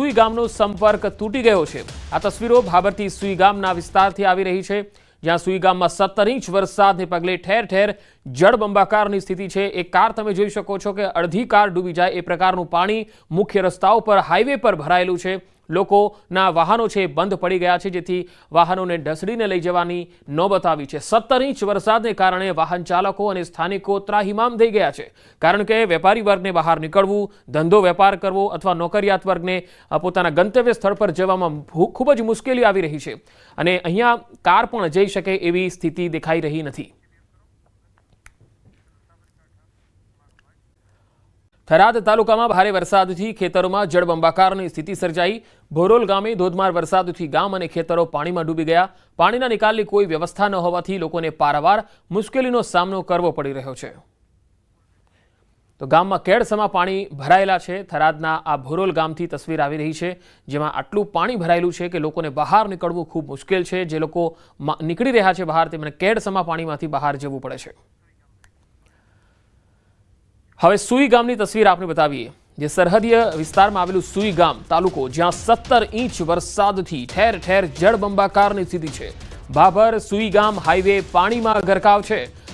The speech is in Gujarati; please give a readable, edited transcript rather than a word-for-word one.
સુઈ ગામનો સંપર્ક તૂટી ગયો છે। આ તસવીરો ભાભરથી સુઈ ગામના વિસ્તારથી આવી રહી છે, જ્યાં સુઈ ગામમાં 17 ઇંચ વરસાદને પગલે ઠેર ઠેર જળબંબાકારની સ્થિતિ છે। એક કાર તમે જોઈ શકો છો કે અડધી કાર ડૂબી જાય એ પ્રકારનું પાણી મુખ્ય રસ્તાઓ પર, હાઈવે પર ભરાયેલું છે। લોકોના વાહનો છે બંધ પડી ગયા છે, જેથી વાહનોને ઢસડીને લઈ જવાની નોબત આવી છે। 17 ઇંચ વરસાદને કારણે વાહન ચાલકો અને સ્થાનિકો ત્રાહિમામ થઈ ગયા છે, કારણ કે વેપારી વર્ગને બહાર નીકળવું, ધંધો વેપાર કરવો અથવા નોકરિયાત વર્ગને પોતાના ગંતવ્ય સ્થળ પર જવામાં ખૂબ જ મુશ્કેલી આવી રહી છે અને અહીંયા કાર પણ જઈ શકે એવી સ્થિતિ દેખાઈ રહી નથી। થરાદ તાલુકામાં ભારે વરસાદથી ખેતરોમાં જળબંબાકારની સ્થિતિ સર્જાઈ। ભોરોલ ગામે ધોધમાર વરસાદથી ગામ અને ખેતરો પાણીમાં ડૂબી ગયા। પાણીના નિકાલની કોઈ વ્યવસ્થા ન હોવાથી લોકોને પારાવાર મુશ્કેલીનો સામનો કરવો પડી રહ્યો છે। તો ગામમાં કેડસમાં પાણી ભરાયેલા છે। થરાદના આ ભોરોલ ગામથી તસવીર આવી રહી છે, જેમાં આટલું પાણી ભરાયેલું છે કે લોકોને બહાર નીકળવું ખૂબ મુશ્કેલ છે। જે લોકો નીકળી રહ્યા છે બહાર, તેમને કેડસમાં પાણીમાંથી બહાર જવું પડે છે। હવે સુઈ ગામની તસવીર આપણે બતાવીએ, જે સરહદીય વિસ્તારમાં આવેલું સુઈ ગામ તાલુકો, જ્યાં 17 ઇંચ વરસાદથી ઠેર ઠેર જળબંબાકારની સ્થિતિ છે। ભાભર સુઈ ગામ હાઈવે પાણીમાં ગરકાવ છે।